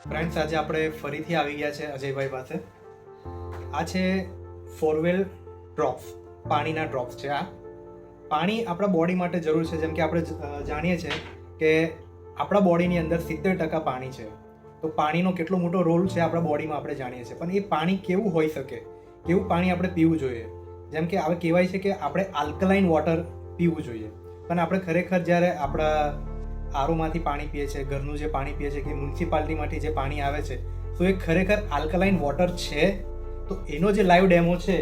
Friends, આજે આપણે ફરીથી આવી ગયા છે અજયભાઈ પાસે. આ છે ફોરવેલ ડ્રોપ્સ, પાણીના ડ્રોપ્સ છે. આ પાણી આપણા બોડી માટે જરૂર છે. જેમ કે આપણે જાણીએ છીએ કે આપણા બોડીની અંદર 70% પાણી છે. તો પાણીનો કેટલો મોટો રોલ છે આપણા બોડીમાં આપણે જાણીએ છીએ. પણ એ પાણી કેવું હોઈ શકે, કેવું પાણી આપણે પીવું જોઈએ? જેમ કે હવે કહેવાય છે કે આપણે આલ્કલાઇન વોટર પીવું જોઈએ. પણ આપણે ખરેખર જ્યારે આપણા આરોમાંથી પાણી પીએ છીએ, ઘરનું જે પાણી પીએ છીએ કે મ્યુનિસિપાલિટીમાંથી જે પાણી આવે છે, તો એ ખરેખર આલ્કલાઇન વોટર છે? તો એનો જે લાઈવ ડેમો છે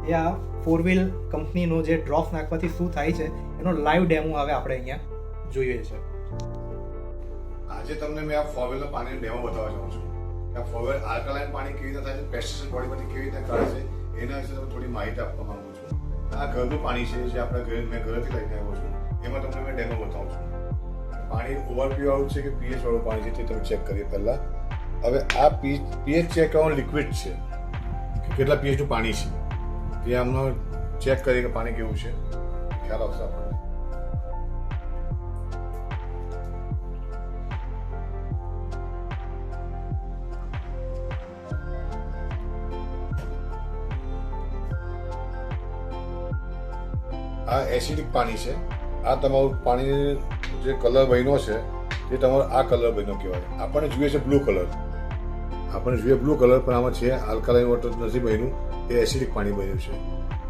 એ આ ફોરવ્હીલ કંપનીનો જે ડ્રોપ્સ નાખવાથી શું થાય છે એનો લાઈવ ડેમો હવે આપણે અહીંયા જોઈએ છે. આજે તમને મેં આ ફોરવ્હીલનો પાણીનો ડેમો બતાવવા જાઉં છું કે આ ફોરવ્હીલ આલ્કલાઇન પાણી કેવી રીતે થાય છે, પેસ્ટિસાઇડ બોડીમાંથી કેવી રીતે કાઢે છે, એના વિશે તમને થોડી માહિતી આપવા માંગુ છું. આ ઘરનું પાણી છે જે આપણે મેં ઘરેથી લઈને આવ્યો છું. એમાં તમને મેં ડેમો બતાવું છું. પાણી ઓવરફ્લો વાળું છે કે પીએચ વાળું પાણી છે તે તમે ચેક કરીએ પહેલા. હવે આ પીએચ ચેક કરવાનું લિક્વિડ છે કે કેટલા પીએચનું પાણી છે તે આમનો ચેક કરીએ કે પાણી કેવું છે, ખ્યાલ આવશે આપણને. આ એસિડિક પાણી છે. આ તમારું પાણી જે કલર બન્યો છે તે તમારો આ કલર બન્યો કહેવાય. આપણને જોઈએ છે બ્લુ કલર, આપણને જોઈએ બ્લુ કલર, પણ આમાં છે આલ્કલાઇન વોટર નથી બન્યું, એ એસિડિક પાણી બન્યું છે.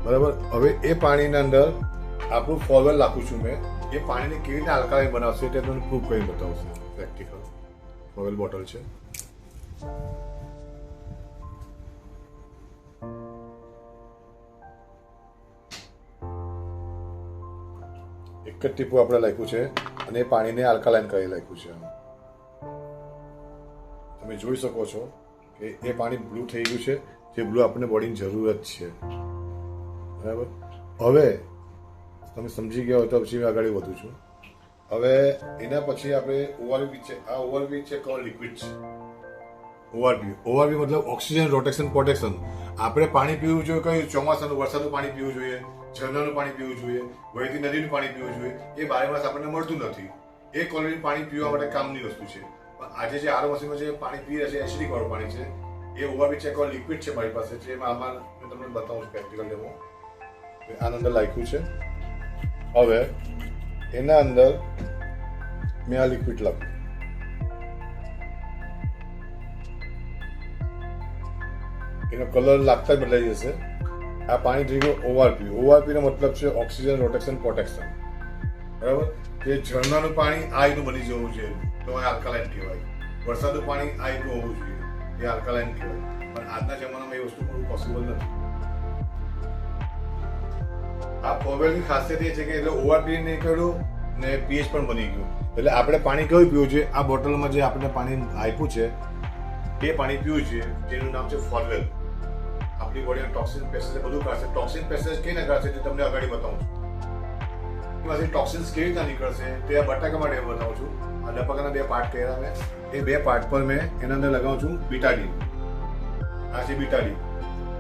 બરાબર. હવે એ પાણીના અંદર આપણું ફોરવેલ નાખું છું મેં. એ પાણીને કેવી રીતે આલ્કલાઇન બનાવશે તે તમને પ્રૂફ કરીને બતાવશે. પ્રેક્ટિકલ ફોરવેલ બોટલ છે. એક જ ટીપું આપણે લખ્યું છે અને એ પાણીને આલ્કલાઇન કરી લખ્યું છે. તમે જોઈ શકો છો કે એ પાણી બ્લુ થઈ ગયું છે, જે બ્લુ આપણને બોડીની જરૂરત છે. બરાબર. હવે તમે સમજી ગયા હોય તો પછી આગળ વધું છું. હવે એના પછી આપણે ઓઆરવી છે. આ ઓઆરવી છે કોણ લિક્વિડ છે. ઓઆરવી મતલબ ઓક્સિજન રોટેશન પ્રોટેક્શન. આપણે પાણી પીવું જોઈએ કયું? ચોમાસાનું, વરસાદનું પાણી પીવું જોઈએ, ઝરણાનું પાણી પીવું જોઈએ, વહેતી નદીનું પાણી પીવું જોઈએ. એ બારે માસ આપણને મળતું નથી. એ ક્વોલિટી પાણી પીવા માટે કામની વસ્તુ છે. પણ આજે જે આરો મશીનમાં જે પાણી પી રહ્યા છે એસિડિક વાળું પાણી છે, એ ઓઆરવી ચેક વાળું લિક્વિડ છે મારી પાસે છે. એમાં આમાં હું તમને બતાવું છું પ્રેક્ટિકલ ડેમો. આના અંદર લખ્યું છે. હવે એના અંદર મેં આ લિક્વિડ લખ્યું. એનો કલર લાગતા જ બદલાઈ જશે. આ પાણી થઈ ગયું ઓઆરપી. ઓઆરપી નો મતલબ છે ઓક્સિજન રોટેશન પ્રોટેક્શન. બરાબર. તે ઝરણાનું પાણી આ રીતનું બની જવું જોઈએ તો એ આલ્કલાઇન કહેવાય. વરસાદનું પાણી આ રીતનું હોવું જોઈએ, એ આલ્કલાઇન કહેવાય. પણ આજના જમાનામાં એ વસ્તુ બહુ પોસિબલ નથી. આ ફોરવેલની ખાસિયત એ છે કે એટલે ઓઆરપી નહીં કર્યું ને પીએચ પણ બની ગયું. એટલે આપણે પાણી કયું પીવું જોઈએ? આ બોટલમાં જે આપણે પાણી આપ્યું છે એ પાણી પીવું જોઈએ, જેનું નામ છે ફોરવેલ. આપણી બોડીમાં ટોક્સિન પેસેજ બધું કાઢશે. ટોક્સિન પેસેજ કેને કાઢશે તે તમને આગળ બતાવું છું. એમાંથી ટોક્સિન્સ કેવી રીતે નીકળશે તે આ બટાકા માટે બતાવું છું. આ ડબકાના 2 પાર્ટ કર્યા મેં. એ 2 પાર્ટ પર મેં એના અંદર લગાવું છું બીટાડીન. આ છે બીટાડીન.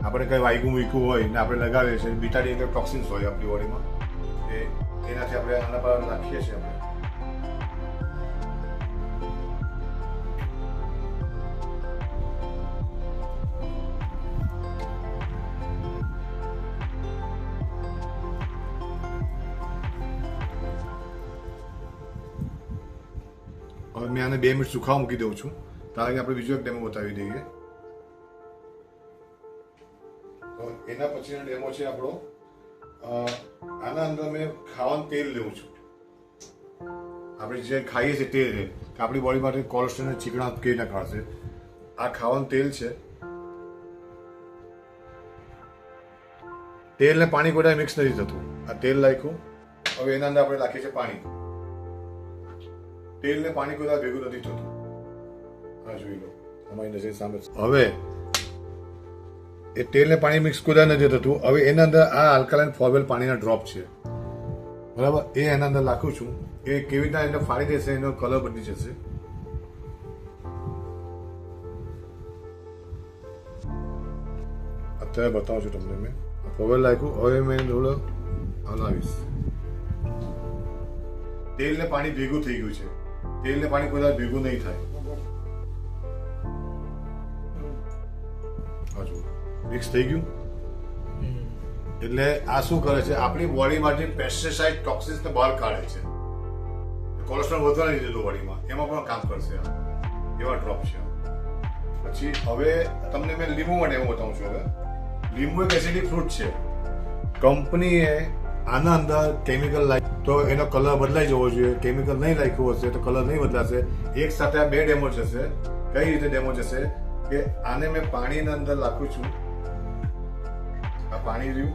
આપણે કઈ વાયગું મૂક્યું હોય ને આપણે લગાવીએ છીએ. બીટાડીન એટલે ટોક્સિન્સ હોય આપણી બોડીમાં. એનાથી આપણે આના પર નાખીએ છીએ આપણે. હવે મેં આને 2 મિનિટ સુખાવા મૂકી દઉં છું. કારણ કે આપણે બીજો એક ડેમો બતાવી દઈએ. તો એના પછીનો ડેમો છે આપણો. આના અંદર મેં ખાવાનું તેલ લેવું છું. આપણે જે ખાઈએ છીએ તે તેલ કે આપણી બોડી માટે કોલેસ્ટ્રોલ ચીકણા કેવી ના કાઢશે. આ ખાવાનું તેલ છે. તેલ ને પાણી કોઈ મિક્સ નથી થતું. આ તેલ નાખ્યું. હવે એના અંદર આપણે નાખીએ છીએ પાણી. તેલ ને પાણી કોઈ ભેગું નથી થતું. હા, જોઈ લો તમારી નજર સામે. હવે એ તેલ ને પાણી મિક્સ કોઈ નથી થતું. હવે એના અંદર આ આલ્કલાઇન ફોરવેલ પાણીના ડ્રોપ છે. બરાબર. એ એના અંદર નાખું છું. એ કેવી રીતે એને ફાડી દેશે, એનો કલર બદલી જશે. અત્યારે બતાવું છું તમને. મેં ફોરવેલ નાખ્યું. હવે મેં થોડો હલાવીશ. તેલ ને પાણી ભેગું થઈ ગયું છે. તેલ ને પાણી કોઈ ભેગું નહીં થાય. હજુ મિક્સ થઈ ગયું. એટલે આ શું કરે છે, આપણી બોડીમાંથી પેસ્ટિસાઇડ ટોક્સિન્સને બહાર કાઢે છે. કોલેસ્ટ્રોલ વધવા નહીં દીધું બોડીમાં, એમાં પણ કામ કરશે એવા ડ્રોપ છે. પછી હવે તમને મેં લીંબુ માટે એવું બતાવું છું. હવે લીંબુ એક એસિડિક ફ્રૂટ છે. કંપનીએ આના અંદર કેમિકલ લાગ્યું તો એનો કલર બદલાઈ જવો જોઈએ. કેમિકલ નહીં લાગ્યું હશે તો કલર નહીં બદલાશે. એક સાથે આ બે ડેમો જશે. કઈ રીતે ડેમો જશે કે આને મેં પાણીના અંદર નાખું છું. આ પાણી રહ્યું,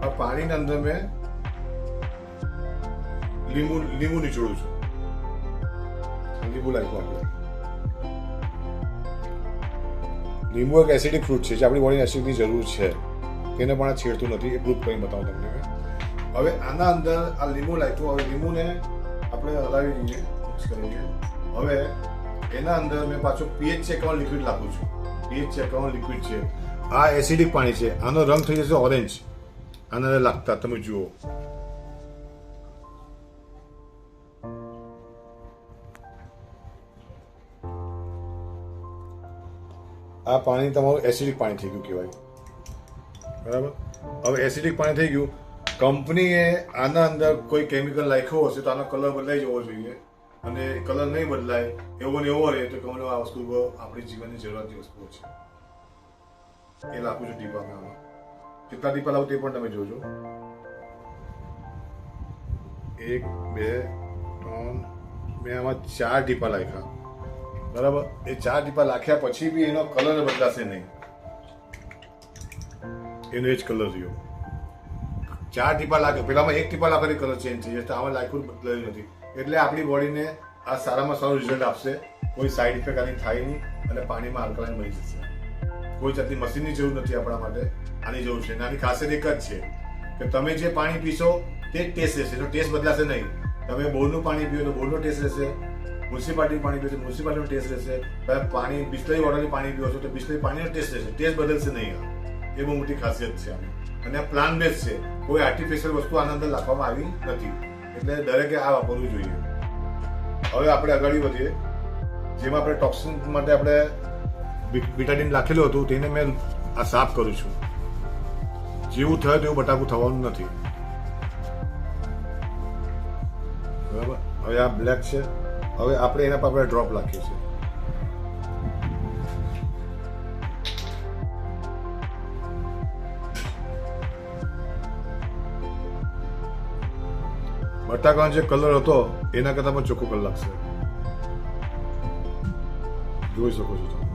આ પાણીના અંદર મેં લીંબુ નીચોડું છું. લીંબુ નાખ્યું આપણે. લીંબુ એક એસિડિક ફ્રૂટ છે જે આપણી બોડીને એસિડની જરૂર છે. તેને પણ આ છેડતું નથી. એ પ્રૂફ કરીને બતાવું તમને. હવે આના અંદર આ લીંબુ નાખ્યું. હવે લીંબુને આપણે હલાવી દઈએ, મિક્સ કરી દઈએ. હવે એના અંદર મેં પાછું પીએચ ચેક કરવાનું લિક્વિડ નાખું છું. પીએચ ચેક કરવાનું લિક્વિડ છે. આ એસિડિક પાણી છે. આનો રંગ થઈ જશે ઓરેન્જ. આના અંદર લાગતા તમે જુઓ. આ પાણી તમારું એસિડિક પાણી થઈ ગયું કહેવાય. બરાબર. હવે એસિડિક પાણી થઈ ગયું. કંપનીએ આના અંદર કોઈ કેમિકલ નાખ્યો હશે તો આનો કલર બદલાઈ જવો જોઈએ. અને કલર નહીં બદલાય એવો ને એવો રહે તો કંપની આ વસ્તુ આપણી જીવનની જરૂરિયાતની વસ્તુઓ છે. એ લાખું છું ટીપામાં. આમાં કેટલા ટીપા લાવું તે પણ તમે જોજો. 1 2 3 મેં આમાં 4 ટીપા નાખ્યા. બરાબર. એ 4 ટીપા નાખ્યા પછી બી એનો કલર બદલાશે નહીં. એનો એ જ કલર રહ્યો. 4 ટીપા લાગે, પેલામાં 1 ટીપા લાગે કલર ચેન્જ થઈ જશે. આમાં લાખ્યું બદલાયું નથી. એટલે આપણી બોડીને આ સારામાં સારું રિઝલ્ટ આપશે. કોઈ સાઈડ ઇફેક્ટ આની થાય નહીં અને પાણીમાં આલ્કલાઇન મળી જશે. કોઈ જાતની મશીનની જરૂર નથી આપણા માટે. આની જરૂર છે. આની ખાસિયત એક જ છે કે તમે જે પાણી પીશો તે જ ટેસ્ટ રહેશે. એનો ટેસ્ટ બદલાશે નહીં. તમે બોરનું પાણી પીઓ તો બોરનો ટેસ્ટ રહેશે. મ્યુનિસિપાલિટી પાણી પીઓ તો મ્યુનિસિપાલિટીનો ટેસ્ટ રહેશે. તમે પાણી બિસ્લરી વોટરનું પાણી પીઓ છો તો બિસ્લરી પાણીનો ટેસ્ટ રહેશે. ટેસ્ટ બદલશે નહીં. એ બહુ મોટી ખાસિયત છે આની. અને આ પ્લાન્ટ બેઝ છે. કોઈ આર્ટિફિશિયલ વસ્તુ આના અંદર નાખવામાં આવી નથી. એટલે દરેકે આ વાપરવું જોઈએ. હવે આપણે આગળ વધીએ. જેમાં આપણે ટોક્સિન માટે આપણે બીટાડીન નાખેલું હતું તેને મેં આ સાફ કરું છું. જેવું થયું તેવું બટાકું થવાનું નથી. બરાબર. હવે આ બ્લેક છે. હવે આપણે એના પર આપણે ડ્રોપ નાખીએ છીએ. બટાકાનો જે કલર હતો એના કરતા પણ ચોખ્ખો કલર લાગશે. જોઈ શકો છો તમે.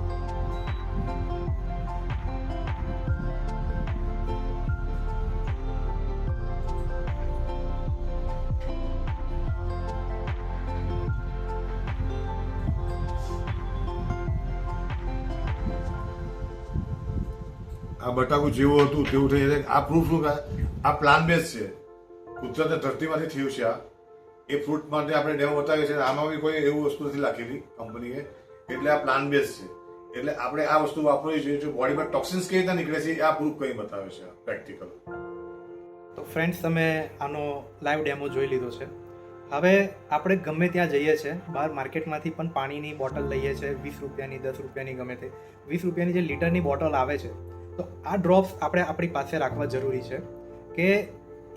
આ બટાકું જેવું હતું તેવું થઈ જાય. આ પ્રૂફ શું કે આ પ્લાન્ટ બેઝ છે. કુદરતની ધરતીમાંથી થયું છે. આ એ ફ્રૂટ માટે આપણે ડેમો બતાવીએ છીએ. આમાં બી કોઈ એવું વસ્તુ નથી લખેલી કંપનીએ. એટલે આ પ્લાન્ટ બેઝ છે. એટલે આપણે આ વસ્તુ વાપરવી જોઈએ. જો બોડીમાં ટોક્સિન્સ કેવી રીતે નીકળે છે આ પ્રૂફ કંઈ બતાવે છે પ્રેક્ટિકલ. તો ફ્રેન્ડ્સ, તમે આનો લાઈવ ડેમો જોઈ લીધો છે. હવે આપણે ગમે ત્યાં જઈએ છીએ, બહાર માર્કેટમાંથી પણ પાણીની બોટલ લઈએ છીએ, 20 રૂપિયાની, 10 રૂપિયાની, ગમે તે 20 રૂપિયાની જે લીટરની બોટલ આવે છે. તો આ ડ્રોપ્સ આપણે આપણી પાસે રાખવા જરૂરી છે કે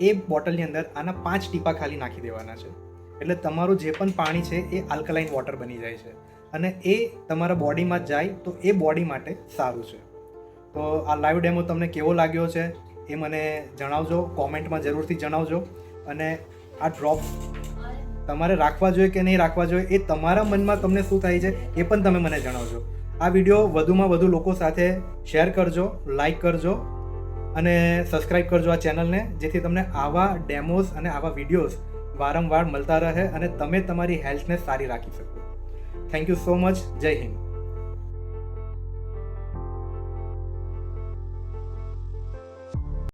એ બોટલની અંદર આના 5 ટીપા ખાલી નાખી દેવાના છે. એટલે તમારું જે પણ પાણી છે એ આલ્કલાઇન વોટર બની જાય છે અને એ તમારા બોડીમાં જાય તો એ બોડી માટે સારું છે. તો આ લાઈવ ડેમો તમને કેવો લાગ્યો છે એ મને જણાવજો, કોમેન્ટમાં જરૂરથી જણાવજો. અને આ ડ્રોપ્સ તમારે રાખવા જોઈએ કે નહીં રાખવા જોઈએ એ તમારા મનમાં તમને શું થાય છે એ પણ તમે મને જણાવજો. આ વિડીયો વધુમાં વધુ લોકો સાથે શેર કરજો, લાઈક કરજો અને સબસ્ક્રાઈબ કરજો આ ચેનલને, જેથી તમને આવા ડેમોઝ અને આવા વિડીયોઝ વારંવાર મળતા રહે અને તમે તમારી હેલ્થને સારી રાખી શકો. Thank you so much. જય હિન્દ.